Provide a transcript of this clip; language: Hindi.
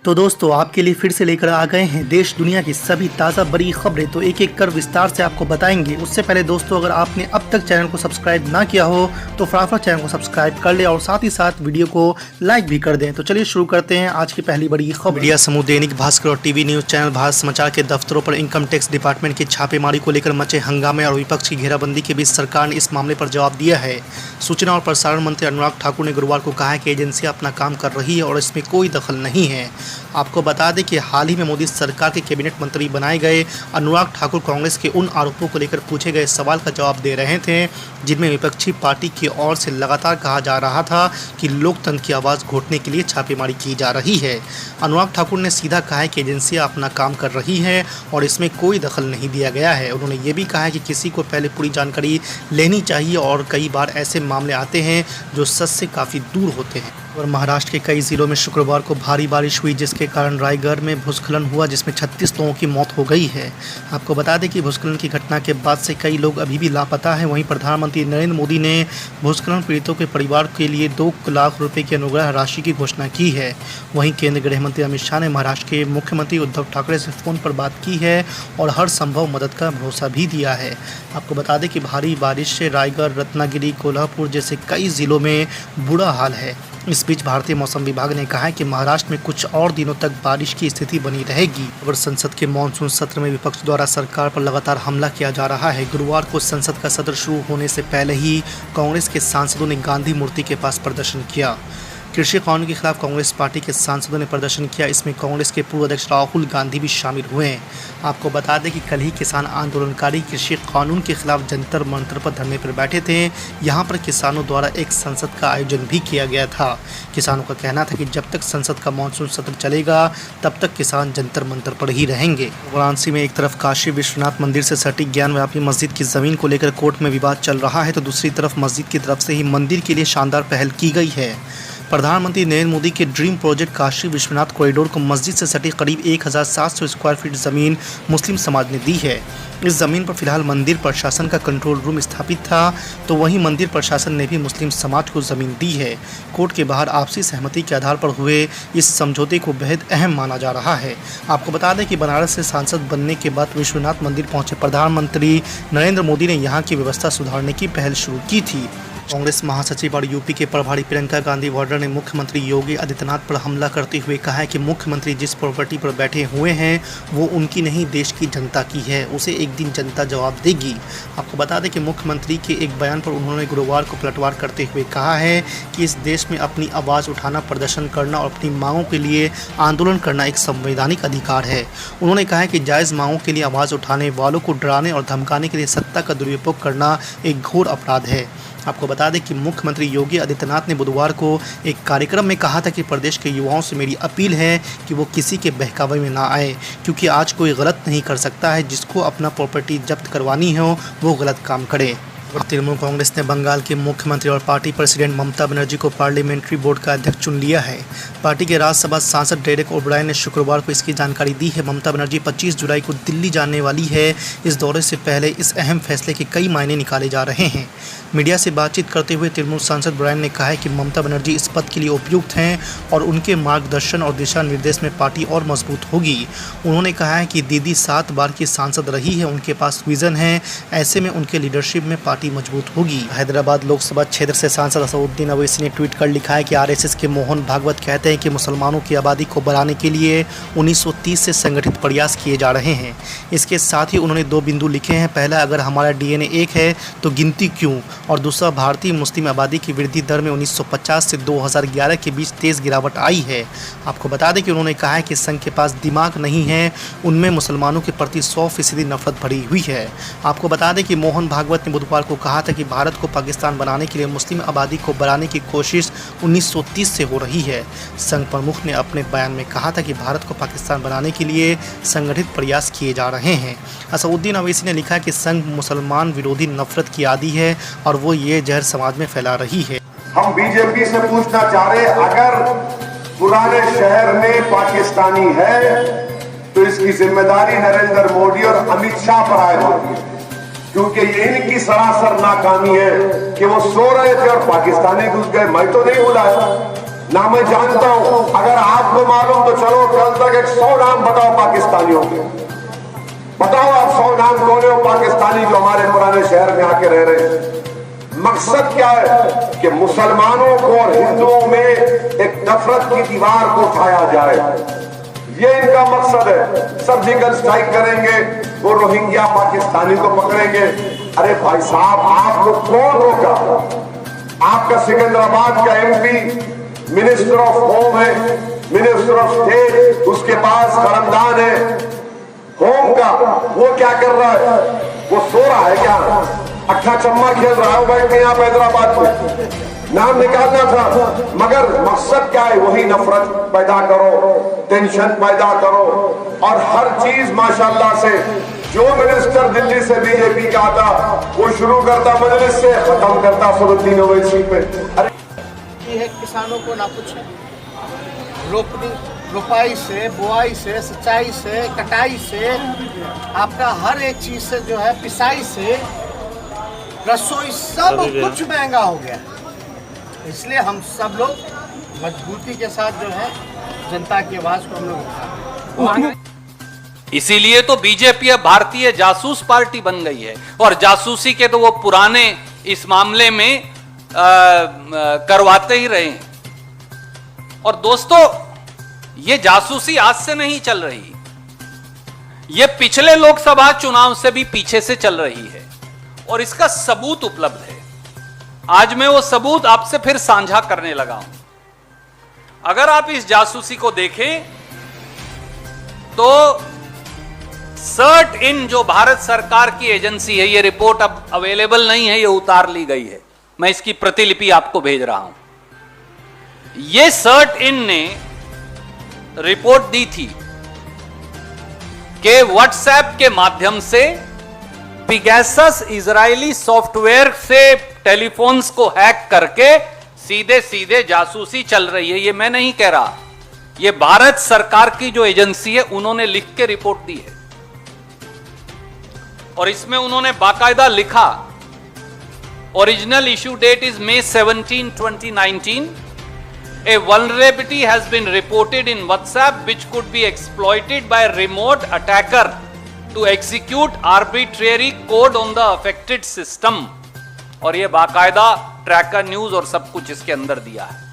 तो दोस्तों आपके लिए फिर से लेकर आ गए हैं देश दुनिया की सभी ताज़ा बड़ी खबरें। तो एक एक कर विस्तार से आपको बताएंगे। उससे पहले दोस्तों अगर आपने अब तक चैनल को सब्सक्राइब ना किया हो तो फटाफट चैनल को सब्सक्राइब कर ले और साथ ही साथ वीडियो को लाइक भी कर दें। तो चलिए शुरू करते हैं आज की पहली बड़ी खबर। मीडिया समूह दैनिक भास्कर और टीवी न्यूज चैनल भारत समाचार के दफ्तरों पर इनकम टैक्स डिपार्टमेंट की छापेमारी को लेकर मचे हंगामे और विपक्ष की घेराबंदी के बीच सरकार ने इस मामले पर जवाब दिया है। सूचना और प्रसारण मंत्री अनुराग ठाकुर ने गुरुवार को कहा है कि एजेंसियां अपना काम कर रही है और इसमें कोई दखल नहीं है। आपको बता दें कि हाल ही में मोदी सरकार के कैबिनेट मंत्री बनाए गए अनुराग ठाकुर कांग्रेस के उन आरोपों को लेकर पूछे गए सवाल का जवाब दे रहे थे जिनमें विपक्षी पार्टी की ओर से लगातार कहा जा रहा था कि लोकतंत्र की आवाज़ घोटने के लिए छापेमारी की जा रही है। अनुराग ठाकुर ने सीधा कहा है कि एजेंसियां अपना काम कर रही हैं और इसमें कोई दखल नहीं दिया गया है। उन्होंने ये भी कहा है कि किसी को पहले पूरी जानकारी लेनी चाहिए और कई बार ऐसे मामले आते हैं जो सच से काफ़ी दूर होते हैं। और महाराष्ट्र के कई जिलों में शुक्रवार को भारी बारिश हुई जिसके कारण रायगढ़ में भूस्खलन हुआ जिसमें 36 लोगों की मौत हो गई है। आपको बता दें कि भूस्खलन की घटना के बाद से कई लोग अभी भी लापता हैं। वहीं प्रधानमंत्री नरेंद्र मोदी ने भूस्खलन पीड़ितों के परिवार के लिए 2 लाख रुपए की अनुग्रह राशि की घोषणा की है। वहीं केंद्रीय गृह मंत्री अमित शाह ने महाराष्ट्र के मुख्यमंत्री उद्धव ठाकरे से फ़ोन पर बात की है और हर संभव मदद का भरोसा भी दिया है। आपको बता दें कि भारी बारिश से रायगढ़, रत्नागिरी, कोल्हापुर जैसे कई जिलों में बुरा हाल है। इस बीच भारतीय मौसम विभाग ने कहा है कि महाराष्ट्र में कुछ और दिनों तक बारिश की स्थिति बनी रहेगी। और संसद के मानसून सत्र में विपक्ष द्वारा सरकार पर लगातार हमला किया जा रहा है। गुरुवार को संसद का सत्र शुरू होने से पहले ही कांग्रेस के सांसदों ने गांधी मूर्ति के पास प्रदर्शन किया। कृषि कानून के खिलाफ कांग्रेस पार्टी के सांसदों ने प्रदर्शन किया। इसमें कांग्रेस के पूर्व अध्यक्ष राहुल गांधी भी शामिल हुए हैं। आपको बता दें कि कल ही किसान आंदोलनकारी कृषि कानून के खिलाफ जंतर मंतर पर धरने पर बैठे थे। यहां पर किसानों द्वारा एक संसद का आयोजन भी किया गया था। किसानों का कहना था कि जब तक संसद का मानसून सत्र चलेगा तब तक किसान जंतर मंतर पर ही रहेंगे। वाराणसी में एक तरफ काशी विश्वनाथ मंदिर से सटी ज्ञानव्यापी मस्जिद की जमीन को लेकर कोर्ट में विवाद चल रहा है तो दूसरी तरफ मस्जिद की तरफ से ही मंदिर के लिए शानदार पहल की गई है। प्रधानमंत्री नरेंद्र मोदी के dream project Kashi Vishwanath corridor को मस्जिद से सटी करीब 1700 स्क्वायर फीट ज़मीन मुस्लिम समाज ने दी है। इस ज़मीन पर फिलहाल मंदिर प्रशासन का कंट्रोल रूम स्थापित था तो वहीं मंदिर प्रशासन ने भी मुस्लिम समाज को ज़मीन दी है। कोर्ट के बाहर आपसी सहमति के आधार पर हुए इस समझौते को बेहद अहम माना जा रहा है। आपको बता दें कि बनारस से सांसद बनने के बाद विश्वनाथ मंदिर पहुंचे प्रधानमंत्री नरेंद्र मोदी ने यहाँ की व्यवस्था सुधारने की पहल शुरू की थी। कांग्रेस महासचिव और यूपी के प्रभारी प्रियंका गांधी वाड्रा ने मुख्यमंत्री योगी आदित्यनाथ पर हमला करते हुए कहा है कि मुख्यमंत्री जिस प्रॉपर्टी पर बैठे हुए हैं वो उनकी नहीं देश की जनता की है, उसे एक दिन जनता जवाब देगी। आपको बता दें कि मुख्यमंत्री के एक बयान पर उन्होंने गुरुवार को पलटवार करते हुए कहा है कि इस देश में अपनी आवाज़ उठाना, प्रदर्शन करना और अपनी मांगों के लिए आंदोलन करना एक संवैधानिक अधिकार है। उन्होंने कहा है कि जायज़ मांगों के लिए आवाज़ उठाने वालों को डराने और धमकाने के लिए सत्ता का दुरुपयोग करना एक घोर अपराध है। आपको बता दें कि मुख्यमंत्री योगी आदित्यनाथ ने बुधवार को एक कार्यक्रम में कहा था कि प्रदेश के युवाओं से मेरी अपील है कि वो किसी के बहकावे में ना आए क्योंकि आज कोई गलत नहीं कर सकता है। जिसको अपना प्रॉपर्टी जब्त करवानी हो वो गलत काम करे। तृणमूल कांग्रेस ने बंगाल के मुख्यमंत्री और पार्टी प्रेसिडेंट ममता बनर्जी को पार्लियामेंट्री बोर्ड का अध्यक्ष चुन लिया है। पार्टी के राज्यसभा सांसद डेरेक ओब्रायन ने शुक्रवार को इसकी जानकारी दी है। ममता बनर्जी 25 जुलाई को दिल्ली जाने वाली है। इस दौरे से पहले इस अहम फैसले के कई मायने निकाले जा रहे हैं। मीडिया से बातचीत करते हुए तृणमूल सांसद ब्रायन ने कहा है कि ममता बनर्जी इस पद के लिए उपयुक्त हैं और उनके मार्गदर्शन और दिशा निर्देश में पार्टी और मजबूत होगी। उन्होंने कहा है कि दीदी 7 बार की सांसद रही है, उनके पास विजन है, ऐसे में उनके लीडरशिप में पार्टी मजबूत होगी। हैदराबाद लोकसभा क्षेत्र से सांसद असदुद्दीन अवैसी ने ट्वीट कर लिखा है कि आरएसएस के मोहन भागवत कहते हैं कि मुसलमानों की आबादी को बढ़ाने के लिए 1930 से संगठित प्रयास किए जा रहे हैं। इसके साथ ही उन्होंने 2 बिंदु लिखे हैं। पहला, अगर हमारा डीएनए एक है तो गिनती क्यों, और दूसरा, भारतीय मुस्लिम आबादी की वृद्धि दर में 1950 से 2011 के बीच तेज़ गिरावट आई है। आपको बता दें कि उन्होंने कहा है कि संघ के पास दिमाग नहीं है, उनमें मुसलमानों के प्रति 100% नफरत भरी हुई है। आपको बता दें कि मोहन भागवत ने बुधवार को कहा था कि भारत को पाकिस्तान बनाने के लिए मुस्लिम आबादी को बढ़ाने की कोशिश 1930 से हो रही है। संघ प्रमुख ने अपने बयान में कहा था कि भारत को पाकिस्तान बनाने के लिए संगठित प्रयास किए जा रहे हैं। असदुद्दीन अवैसी ने लिखा कि संघ मुसलमान विरोधी नफरत की आदी है और वो ये जहर समाज में फैला रही है। हम बीजेपी से पूछना चाह रहे, अगर पुराने शहर में पाकिस्तानी है तो इसकी जिम्मेदारी नरेंद्र मोदी और अमित शाह पर आए होती है, क्योंकि ये इनकी सरासर नाकामी है कि वो सो रहे थे और पाकिस्तानी घुस गए। मैं तो नहीं बुलाया, ना मैं जानता हूं, अगर आपको मालूम तो चलो कल तक एक 100 नाम बताओ पाकिस्तानियों के, बताओ आप 100 नाम कौन है पाकिस्तानी जो हमारे पुराने शहर में आके रह रहे हैं। मकसद क्या है कि मुसलमानों को और हिंदुओं में एक नफरत की दीवार को उठाया जाए, ये इनका मकसद है। सर्जिकल स्ट्राइक करेंगे, वो रोहिंग्या पाकिस्तानी को पकड़ेंगे। अरे भाई साहब, आपको कौन रोका? आपका सिकंदराबाद का एमपी मिनिस्टर ऑफ होम है, मिनिस्टर ऑफ स्टेट, उसके पास कलमदान है होम का, वो क्या कर रहा है? वो सो रहा है क्या? अट्ठा चम्मा खेल रहा है बैठ के यहाँ हैदराबाद में। नाम निकालना था, मगर मकसद क्या है? वही नफरत पैदा करो, टेंशन पैदा करो, और हर चीज माशाल्लाह से जो मिनिस्टर दिल्ली से बीजेपी का आता वो शुरू करता मजलिस से, खत्म करता सरुद्दीन ओवैसी पे। अरे है किसानों को ना कुछ रोपाई से, बुआई से, सिंचाई से, कटाई से, आपका हर एक चीज से जो है, पिसाई से, रसोई, सब कुछ महंगा हो गया। इसलिए हम सब लोग मजबूती के साथ जो है जनता की आवाज को हम लोग उठाते हैं। इसीलिए तो बीजेपी अब भारतीय जासूस पार्टी बन गई है, और जासूसी के तो वो पुराने इस मामले में करवाते ही रहे हैं। और दोस्तों, ये जासूसी आज से नहीं चल रही, ये पिछले लोकसभा चुनाव से भी पीछे से चल रही है, और इसका सबूत उपलब्ध है। आज मैं वो सबूत आपसे फिर साझा करने लगा हूं। अगर आप इस जासूसी को देखें तो सर्ट इन जो भारत सरकार की एजेंसी है, ये रिपोर्ट अब अवेलेबल नहीं है, ये उतार ली गई है, मैं इसकी प्रतिलिपि आपको भेज रहा हूं। ये सर्ट इन ने रिपोर्ट दी थी कि व्हाट्सएप के माध्यम से पिगैसस इजरायली सॉफ्टवेयर से टेलीफोन्स को हैक करके सीधे सीधे जासूसी चल रही है। ये मैं नहीं कह रहा, ये भारत सरकार की जो एजेंसी है उन्होंने लिख के रिपोर्ट दी है, और इसमें उन्होंने बाकायदा लिखा, original issue date is May 17, 2019. A vulnerability has been reported in WhatsApp which could be exploited by a remote attacker to execute arbitrary code on the affected system. और ये बाकायदा ट्रैकर न्यूज और सब कुछ इसके अंदर दिया है।